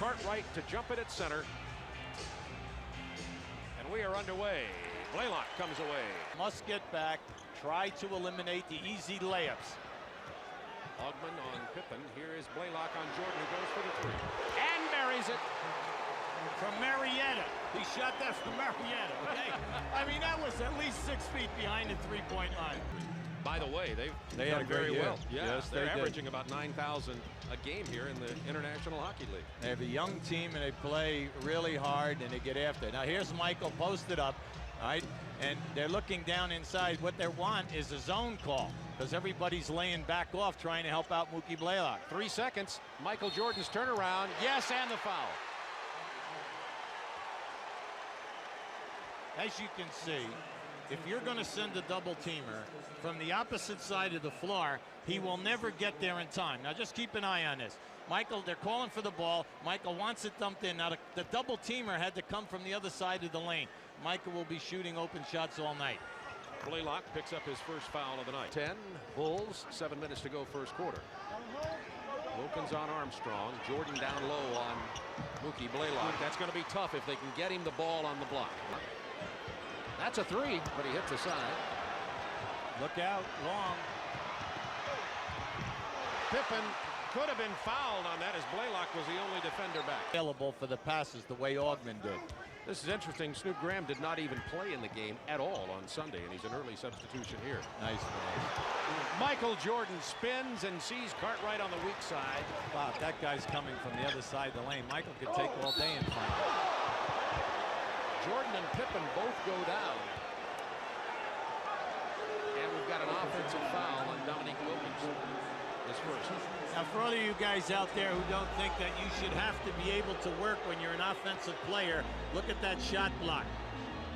Cartwright to jump it at center. And we are underway. Blaylock comes away. Must get back, try to eliminate the easy layups. Augmon on Pippen. Here is Blaylock on Jordan, who goes for the three. And buries it. From Marietta. He shot that from Marietta, okay? I mean, that was at least 6 feet behind the three-point line. By the way, they've had done a very great year. well. Yeah, Yes, they're they did. averaging about 9,000 a game here in the International Hockey League. They have a young team, and they play really hard, and they get after it. Now, here's Michael posted up, all right? And they're looking down inside. What they want is a zone call, because everybody's laying back off trying to help out Mookie Blaylock. 3 seconds. Michael Jordan's turnaround. Yes, and the foul. As you can see, if you're going to send a double-teamer from the opposite side of the floor, he will never get there in time. Now, just keep an eye on this. Michael, they're calling for the ball. Michael wants it dumped in. Now, the double-teamer had to come from the other side of the lane. Michael will be shooting open shots all night. Blaylock picks up his first foul of the night. 10, Bulls, 7 minutes to go first quarter. Wilkins on Armstrong. Jordan down low on Mookie Blaylock. That's going to be tough if they can get him the ball on the block. That's a three, but he hits the side. Look out, long. Pippen could have been fouled on that as Blaylock was the only defender back. Available for the passes the way Augmon did. This is interesting. Snoop Graham did not even play in the game at all on Sunday, and he's an early substitution here. Nice play. Michael Jordan spins and sees Cartwright on the weak side. Wow, that guy's coming from the other side of the lane. Michael could take all day and find it. Jordan and Pippen both go down. And we've got an offensive foul on Dominique Wilkins. His first. Now, for all of you guys out there who don't think that you should have to be able to work when you're an offensive player, look at that shot block.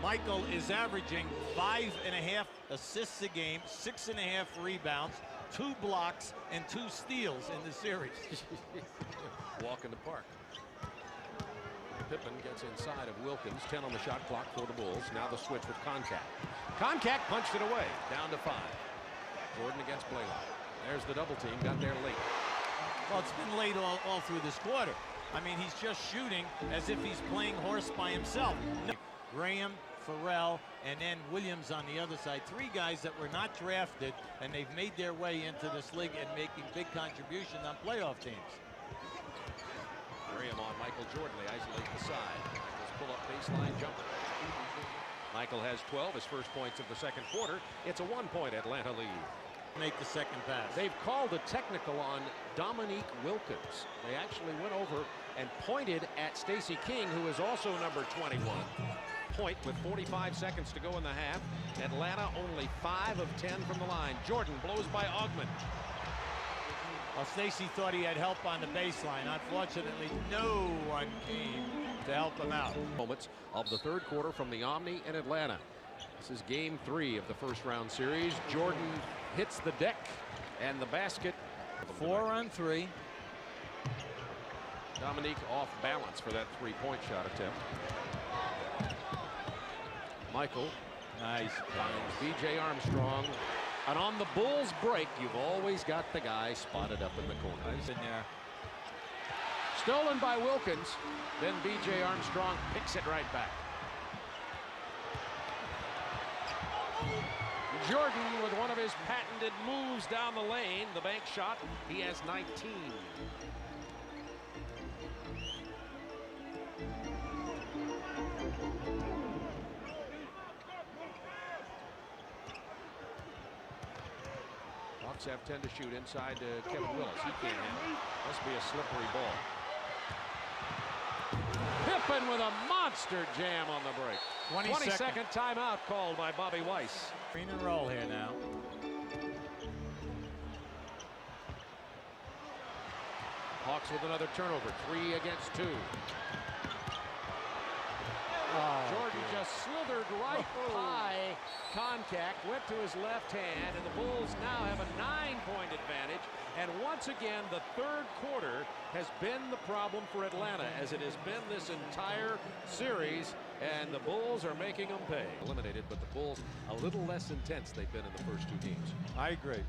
Michael is averaging 5.5 assists a game, 6.5 rebounds, 2 blocks, and 2 steals in the series. Walk in the park. Pippen gets inside of Wilkins. 10 on the shot clock for the Bulls. Now the switch with Concat. Concat punched it away. Down to 5. Jordan against Blaylock. There's the double team. Got there late. Well, it's been late all through this quarter. I mean, he's just shooting as if he's playing horse by himself. Graham, Farrell, and then Williams on the other side. 3 guys that were not drafted, and they've made their way into this league and making big contributions on playoff teams. Graham on Michael Jordan. They isolate the side. Michael's pull-up baseline jumper. Michael has 12, his first points of the second quarter. It's a 1-point Atlanta lead. Make the second pass. They've called a technical on Dominique Wilkins. They actually went over and pointed at Stacey King, who is also number 21. Point with 45 seconds to go in the half. Atlanta only 5 of 10 from the line. Jordan blows by Augmon. Well, Stacey thought he had help on the baseline. Unfortunately, no one came to help him out. Moments of the third quarter from the Omni in Atlanta. This is game 3 of the first round series. Jordan hits the deck and the basket. 4 on 3. Dominique off balance for that 3-point shot attempt. Michael. Nice. Finds B.J. Armstrong. And on the Bulls break, you've always got the guy spotted up in the corner. He's in there. Stolen by Wilkins. Then B.J. Armstrong picks it right back. Jordan with one of his patented moves down the lane. The bank shot. He has 19. Hawks have 10 to shoot inside to Kevin Willis. He can't handle it. Must be a slippery ball. Pippen with a monster jam on the break. 20-second timeout called by Bobby Weiss. Green and roll here now. Hawks with another turnover. 3 against 2. Jordan just slithered right by contact, went to his left hand, and the Bulls now have a 9-point advantage. And once again, the third quarter has been the problem for Atlanta, as it has been this entire series, and the Bulls are making them pay. Eliminated, but the Bulls a little less intense they've been in the first 2 games. I agree.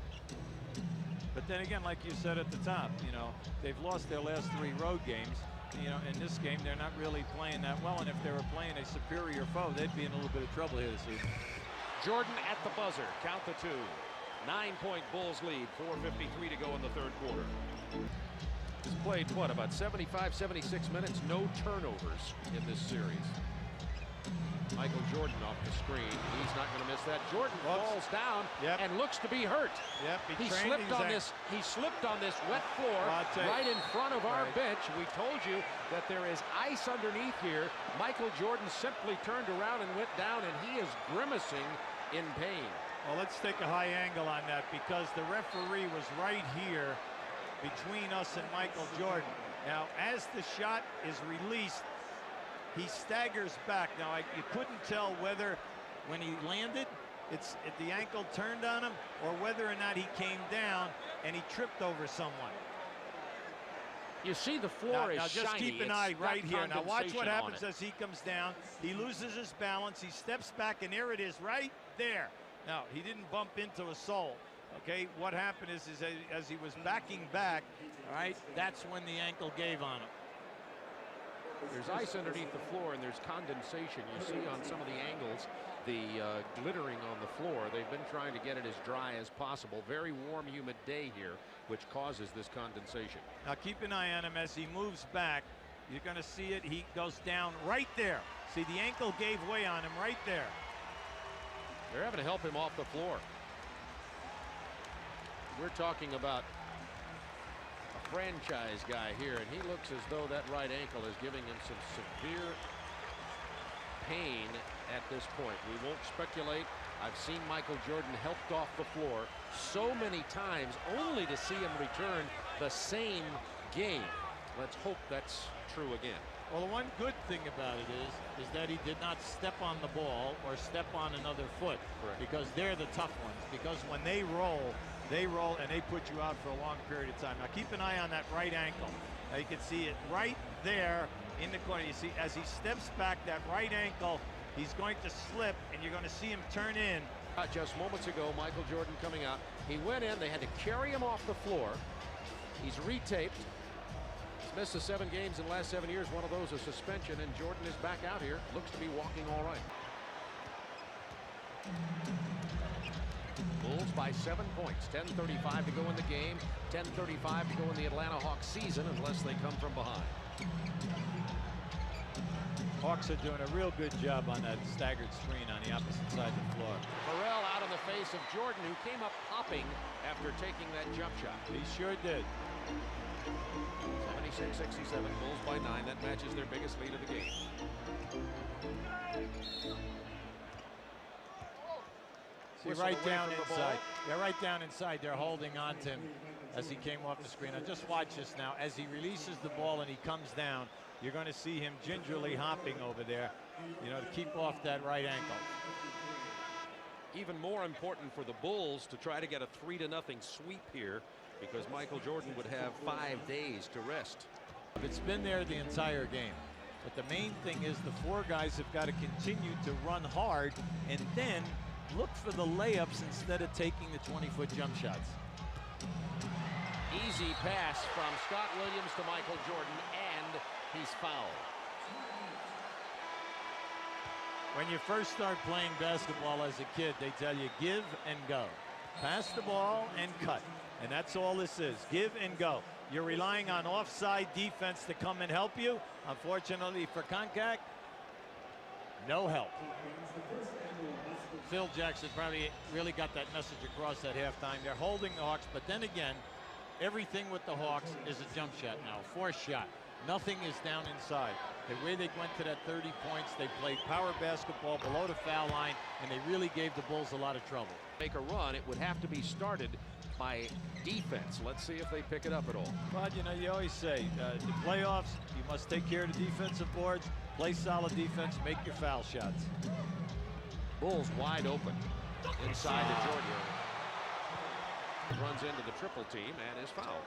But then again, like you said at the top, you know, they've lost their last 3 road games. you know, in this game, they're not really playing that well. And if they were playing a superior foe, they'd be in a little bit of trouble here this evening. Jordan at the buzzer. Count the 2. 9-point Bulls lead. 4:53 to go in the third quarter. He's played, what, about 75, 76 minutes? No turnovers in this series. Michael Jordan off the screen. He's not going to miss that. Jordan falls down and looks to be hurt. He slipped on this. He slipped on this wet floor right in front of our bench. We told you that there is ice underneath here. Michael Jordan simply turned around and went down, and he is grimacing in pain. Well, let's take a high angle on that because the referee was right here between us and Michael Jordan. Now, as the shot is released, he staggers back. Now, you couldn't tell whether when he landed, the ankle turned on him, or whether or not he came down and he tripped over someone. You see the floor is now just shiny. Keep an eye right here. Now watch what happens on as he comes down. He loses his balance. He steps back, and there it is right there. Now, he didn't bump into a sole. Okay, what happened is as he was backing back, all right, that's when the ankle gave on him. There's ice underneath the floor, and there's condensation. You see on some of the angles the glittering on the floor. They've been trying to get it as dry as possible. Very warm, humid day here, which causes this condensation. Now keep an eye on him as he moves back. You're going to see it. He goes down right there. See, the ankle gave way on him right there. They're having to help him off the floor. We're talking about a franchise guy here, and he looks as though that right ankle is giving him some severe pain at this point. We won't speculate. I've seen Michael Jordan helped off the floor so many times only to see him return the same game. Let's hope that's true again. Well, the one good thing about it is that he did not step on the ball or step on another foot. Correct. Because they're the tough ones. Because when they roll and they put you out for a long period of time. Now keep an eye on that right ankle. Now you can see it right there in the corner. You see as he steps back, that right ankle, he's going to slip, and you're going to see him turn in. Just moments ago, Michael Jordan coming out. He went in. They had to carry him off the floor. He's retaped. He's missed the 7 games in the last 7 years. One of those a suspension, and Jordan is back out here. Looks to be walking all right. Bulls by 7 points. 10:35 to go in the game. 10:35 to go in the Atlanta Hawks season unless they come from behind. Hawks are doing a real good job on that staggered screen on the opposite side of the floor. Pharrell out in the face of Jordan, who came up hopping after taking that jump shot. He sure did. 76-67, Bulls by 9. That matches their biggest lead of the game. See, right down inside. Yeah, right down inside. They're holding on to him as he came off the screen. Now just watch this now. As he releases the ball and he comes down, you're going to see him gingerly hopping over there, you know, to keep off that right ankle. Even more important for the Bulls to try to get a 3-0 sweep here, because Michael Jordan would have 5 days to rest. It's been there the entire game. But the main thing is the 4 guys have got to continue to run hard and then look for the layups instead of taking the 20-foot jump shots. Easy pass from Scott Williams to Michael Jordan, and he's fouled. When you first start playing basketball as a kid, they tell you give and go. Pass the ball and cut. And that's all this is. Give and go. You're relying on offside defense to come and help you. Unfortunately for CONCACAF, no help. Phil Jackson probably really got that message across at halftime. They're holding the Hawks, but then again, everything with the Hawks is a jump shot now, a forced shot. Nothing is down inside. The way they went to that 30 points, they played power basketball below the foul line, and they really gave the Bulls a lot of trouble. Make a run, it would have to be started by defense. Let's see if they pick it up at all. But you know, you always say, the playoffs, you must take care of the defensive boards, play solid defense, make your foul shots. Bulls wide open inside to Jordan. Runs into the triple team and is fouled.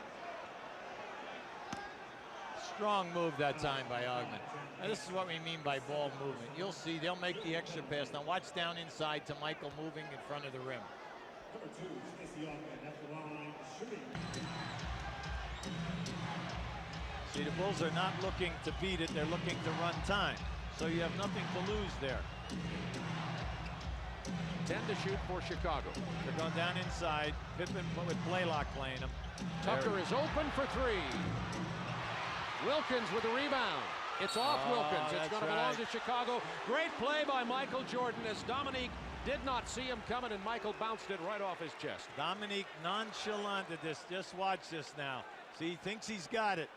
Strong move that time by Augmon. Now, this is what we mean by ball movement. You'll see they'll make the extra pass. Now watch down inside to Michael moving in front of the rim. See, the Bulls are not looking to beat it. They're looking to run time. So you have nothing to lose there. 10 to shoot for Chicago. They're going down inside. Pippen with Blaylock playing him. Tucker is open for three. Wilkins with the rebound. It's off Wilkins. It's going to belong to Chicago. Great play by Michael Jordan as Dominique did not see him coming, and Michael bounced it right off his chest. Dominique nonchalant at this. Just watch this now. See, he thinks he's got it.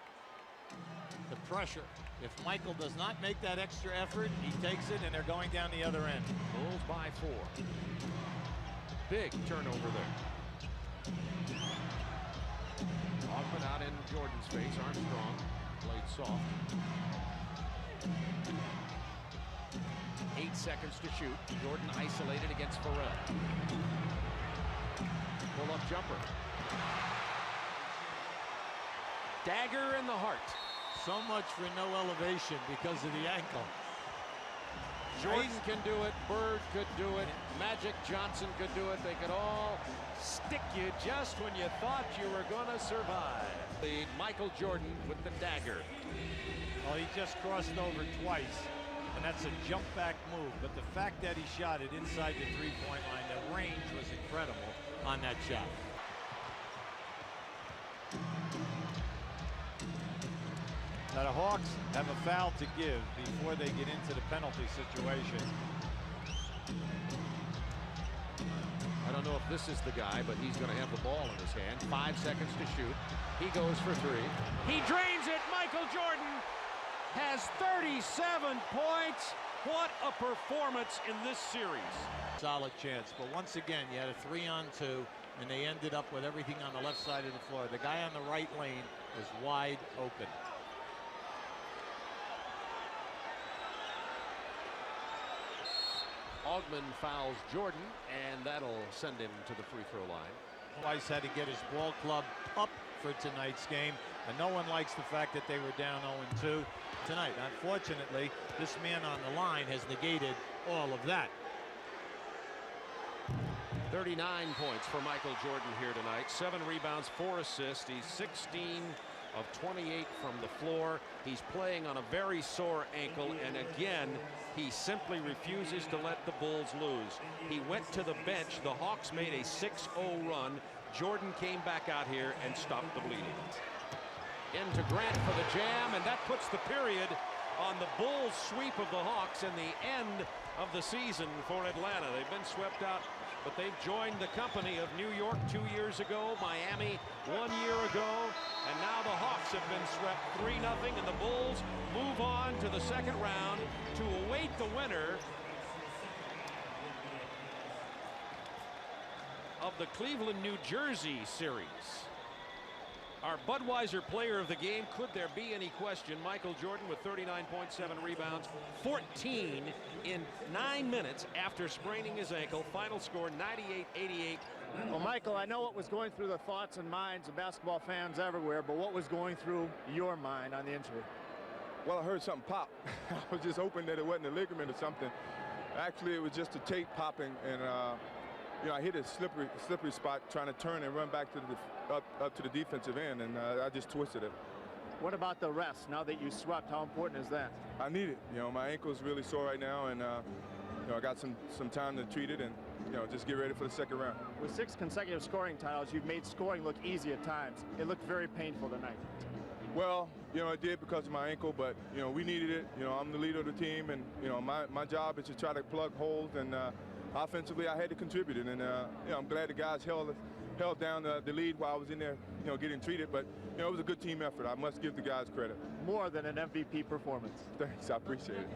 The pressure. If Michael does not make that extra effort, He takes it, and they're going down the other end. Bulls by 4. Big turnover there. Hoffman out in Jordan's face. Armstrong played soft. 8 seconds to shoot. Jordan isolated against Pharrell. Pull-up jumper. Dagger in the heart. so much for no elevation because of the ankle. Jordan can do it. Bird could do it. Magic Johnson could do it. They could all stick you just when you thought you were going to survive. Lead Michael Jordan with the dagger. Well, he just crossed over twice, and that's a jump back move. But the fact that he shot it inside the three-point line, the range was incredible on that shot. Now the Hawks have a foul to give before they get into the penalty situation. I don't know if this is the guy, but he's going to have the ball in his hand. 5 seconds to shoot. He goes for three. He drains it. Michael Jordan has 37 points. What a performance in this series. Solid chance, but once again, you had a 3-on-2, and they ended up with everything on the left side of the floor. The guy on the right lane was wide open. Augmon fouls Jordan, and that'll send him to the free throw line. Weiss had to get his ball club up for tonight's game, and no one likes the fact that they were down 0-2 tonight. Unfortunately, this man on the line has negated all of that. 39 points for Michael Jordan here tonight. 7 rebounds, 4 assists. He's 16 of 28 from the floor. He's playing on a very sore ankle, and again, he simply refuses to let the Bulls lose. He went to the bench. The Hawks made a 6-0 run. Jordan came back out here and stopped the bleeding. Into Grant for the jam, and that puts the period on the Bulls' sweep of the Hawks and the end of the season for Atlanta. They've been swept out, but they've joined the company of New York 2 years ago, Miami 1 year ago, and now the Hawks have been swept 3-0, and the Bulls move on to the second round to await the winner of the Cleveland, New Jersey series. Our Budweiser player of the game, could there be any question? Michael Jordan with 39.7 rebounds, 14 in 9 minutes after spraining his ankle. Final score 98-88. Well, Michael, I know what was going through the thoughts and minds of basketball fans everywhere, but what was going through your mind on the injury? Well, I heard something pop. I was just hoping that it wasn't a ligament or something. Actually, it was just a tape popping, and you know, I hit a slippery spot trying to turn and run back to the up to the defensive end, and I just twisted it. What about the rest? Now that you swept, how important is that? I need it. You know, my ankle's really sore right now, and you know, I got some time to treat it and, you know, just get ready for the second round. With 6 consecutive scoring titles, you've made scoring look easy at times. It looked very painful tonight. Well, you know, it did because of my ankle, but, you know, we needed it. You know, I'm the leader of the team, and, you know, my job is to try to plug holes, and offensively I had to contribute, and you know, I'm glad the guys held down the lead while I was in there, you know, getting treated. But, you know, it was a good team effort. I must give the guys credit. More than an MVP performance. Thanks, I appreciate it.